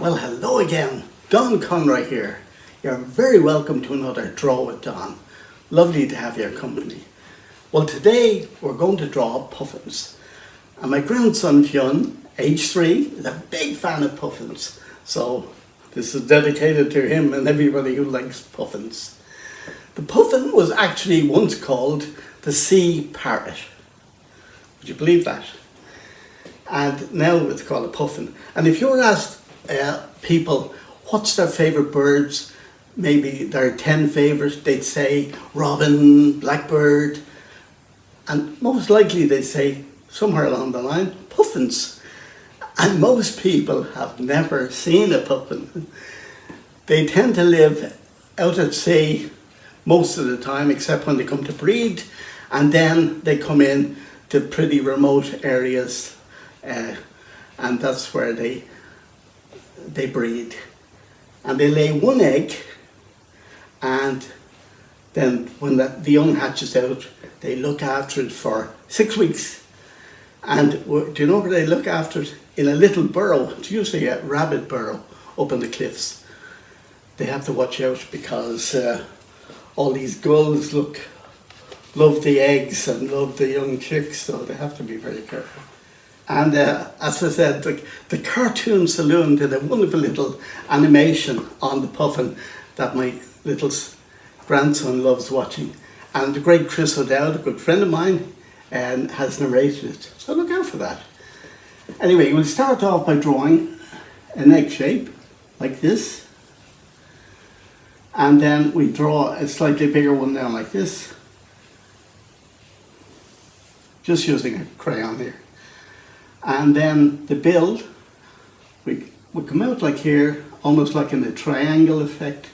Well, hello again. Don Conroy here. You're very welcome to another Draw with Don. Lovely to have your company. Well, today we're going to draw puffins. And my grandson Fionn, age 3, is a big fan of puffins. So this is dedicated to him and everybody who likes puffins. The puffin was actually once called the sea parrot. Would you believe that? And now it's called a puffin. And if you were asked people what's their favourite birds, maybe there are 10 favourites, they'd say robin, blackbird, and most likely they'd say somewhere along the line puffins. And most people have never seen a puffin. They tend to live out at sea most of the time, except when they come to breed, and then they come in to pretty remote areas, and that's where they breed. And they lay one egg, and then when the young hatches out, they look after it for 6 weeks. And do you know where they look after it? In a little burrow. It's usually a rabbit burrow up in the cliffs. They have to watch out because all these gulls love the eggs and love the young chicks, so they have to be very careful. And as I said, the Cartoon Saloon did a wonderful little animation on the puffin that my little grandson loves watching. And the great Chris O'Dowd, a good friend of mine, has narrated it. So look out for that. Anyway, we'll start off by drawing an egg shape, like this. And then we draw a slightly bigger one now, like this. Just using a crayon here. And then the bill, we come out like here, almost like in a triangle effect.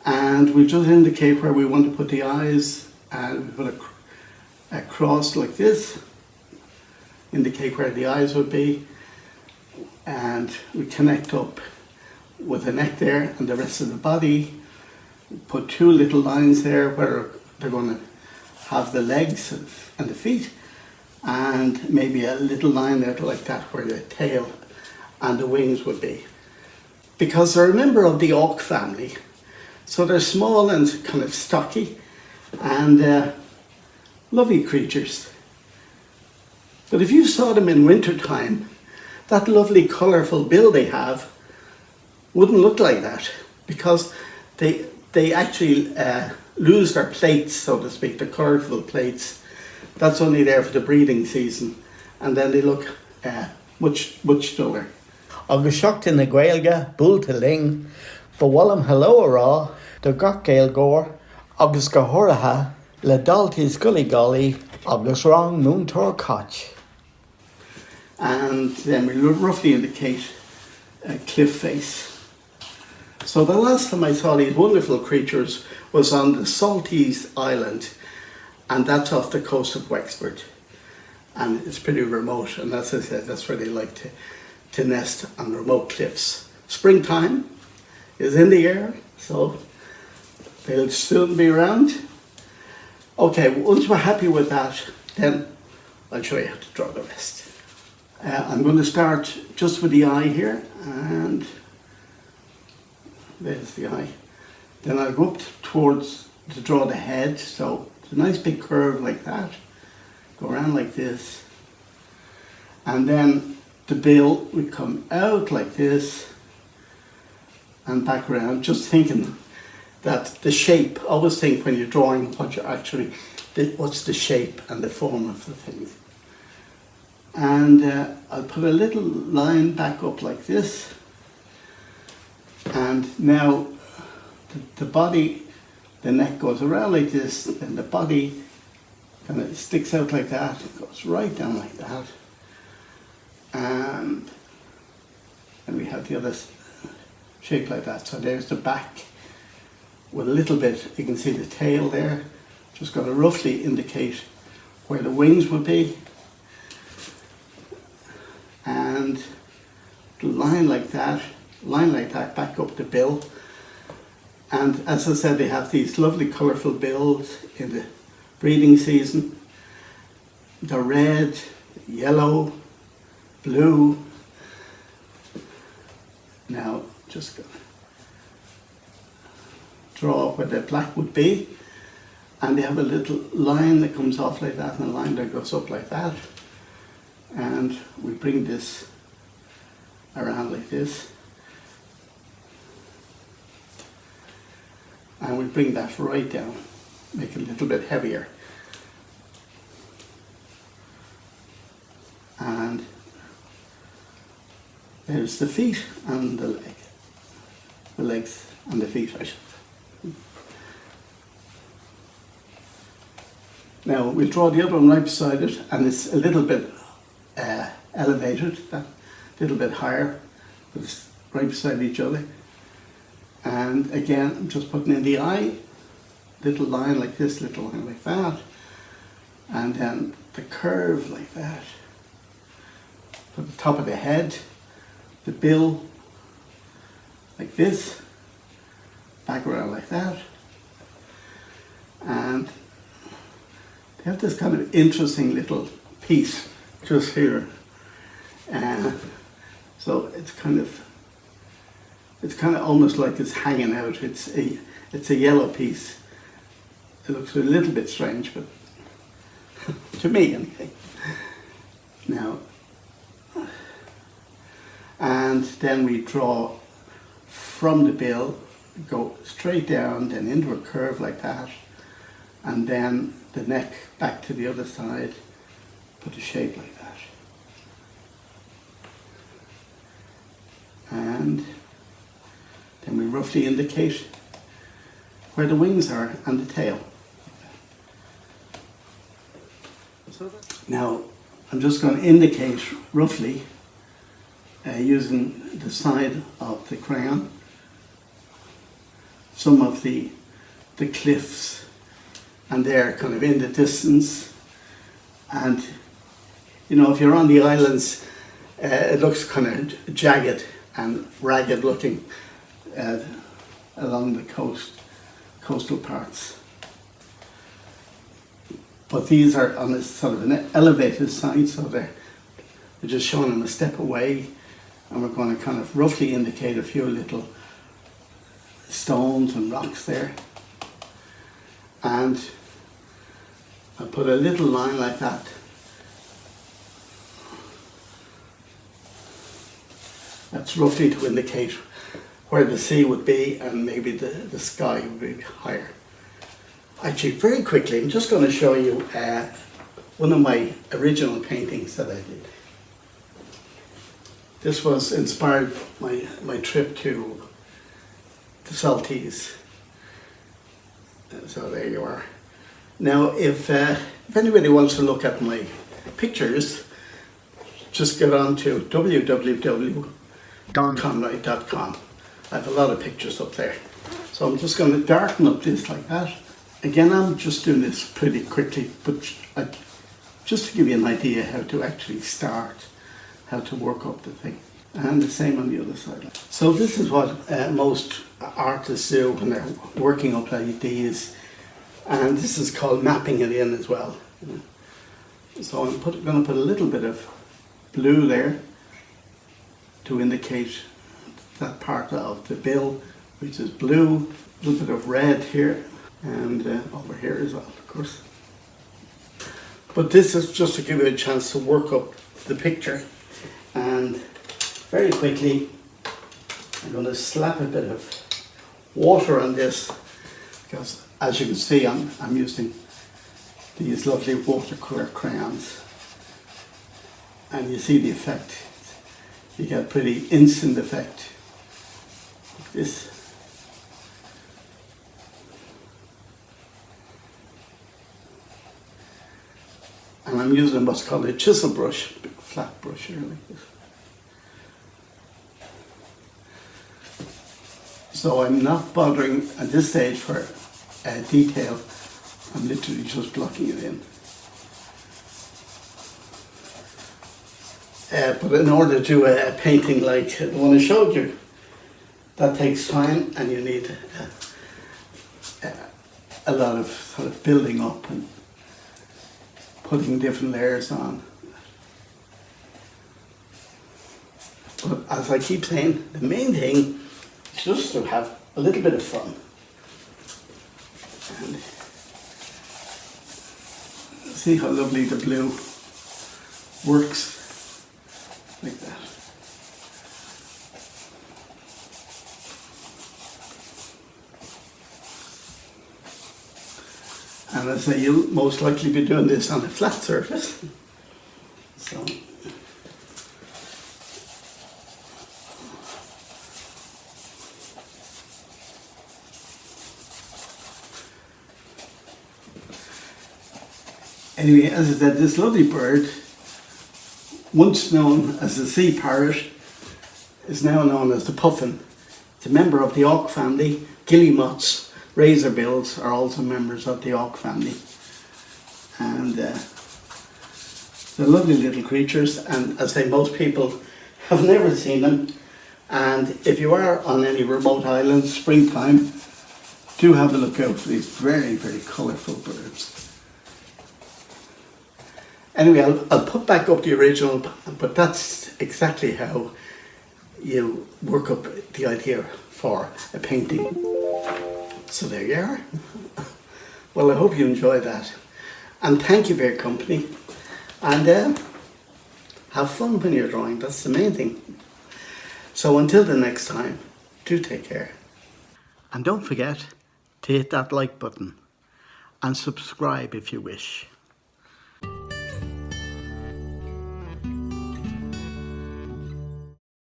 And we just indicate where we want to put the eyes, and we put a cross like this, indicate where the eyes would be, and we connect up with the neck there and the rest of the body. We put 2 little lines there where they're going to have the legs and the feet, and maybe a little line there like that where the tail and the wings would be. Because they're a member of the auk family, so they're small and kind of stocky and lovely creatures. But if you saw them in winter time, that lovely colourful bill they have wouldn't look like that, because they actually lose their plates, so to speak, the colourful plates. That's only there for the breeding season, and then they look much duller. Agus seachtain na Gaeilge búlta ling, bhfuilm hello ará, do gach gael gór, agus go horatha le daltaí gully golly, agus rang múntóir catch. And then we roughly indicate a cliff face. So the last time I saw these wonderful creatures was on the Saltese Island, and that's off the coast of Wexford. And it's pretty remote, and as I said, that's where they like to nest on remote cliffs. Springtime is in the air, so they'll soon be around. Okay, once we're happy with that, then I'll show you how to draw the rest. I'm going to start just with the eye here, and there's the eye. Then I'll go up to draw the head, so it's a nice big curve like that. Go around like this. And then the bill would come out like this and back around, just thinking that the shape, always think when you're drawing what you're actually, what's the shape and the form of the thing. And I'll put a little line back up like this. And now the body, the neck goes around like this, and the body kind of sticks out like that, it goes right down like that. And we have the other shape like that. So there's the back with a little bit, you can see the tail there. Just got to roughly indicate where the wings would be. And the line like that back up the bill. And as I said, they have these lovely colourful bills in the breeding season. They're red, yellow, blue, Now just go draw where the black would be, and they have a little line that comes off like that and a line that goes up like that, and we bring this around like this, and we bring that right down, make it a little bit heavier, and there's the feet and the legs and the feet, I should say. Now we'll draw the other one right beside it, and it's a little bit elevated, that little bit higher, but it's right beside each other. And again, I'm just putting in the eye, little line like this, little line like that, and then the curve like that. Put the top of the head, the bill like this, back around like that, and they have this kind of interesting little piece just here, so it's kind of almost like it's hanging out. It's a yellow piece. It looks a little bit strange, but to me anyway. Now, and then we draw from the bill, go straight down, then into a curve like that, and then the neck back to the other side, put a shape like that. And then we roughly indicate where the wings are and the tail. Now, I'm just going to indicate roughly using the side of the crayon some of the cliffs, and they're kind of in the distance. And you know, if you're on the islands, it looks kind of jagged and ragged looking along the coastal parts. But these are on a sort of an elevated side, so they're just showing them a step away, and we're going to kind of roughly indicate a few little stones and rocks there. And I'll put a little line like that. That's roughly to indicate where the sea would be, and maybe the sky would be higher. Actually, very quickly, I'm just going to show you one of my original paintings that I did. This was inspired by my trip to the Saltese. So there you are. Now, if anybody wants to look at my pictures, just get on to www.conrad.com. I have a lot of pictures up there. So I'm just going to darken up this like that. Again, I'm just doing this pretty quickly, but just to give you an idea how to actually start, how to work up the thing. And the same on the other side. So this is what most artists do when they're working up like these. And this is called mapping it in as well. So I'm going to put a little bit of blue there to indicate that part of the bill, which is blue, a little bit of red here, and over here as well, of course. But this is just to give you a chance to work up the picture. And very quickly, I'm going to slap a bit of water on this, because as you can see, I'm using these lovely watercolor crayons, and you see the effect. You get a pretty instant effect like this. And I'm using what's called a chisel brush, a big flat brush here like this. So I'm not bothering at this stage for detail. I'm literally just blocking it in. But in order to do a painting like the one I showed you, that takes time, and you need a lot of sort of building up and putting different layers on. But as I keep saying, the main thing is just to have a little bit of fun. And see how lovely the blue works like that. And as I say, you'll most likely be doing this on a flat surface. So anyway, as I said, this lovely bird, once known as the sea parrot, is now known as the puffin. It's a member of the auk family. Guillemots, razorbills are also members of the auk family. And they're lovely little creatures, and as I say, most people have never seen them. And if you are on any remote islands, springtime, do have a look out for these very, very colourful birds. Anyway, I'll put back up the original, but that's exactly how you work up the idea for a painting. So there you are. Well, I hope you enjoyed that. And thank you for your company. And have fun when you're drawing, that's the main thing. So until the next time, do take care. And don't forget to hit that like button and subscribe if you wish.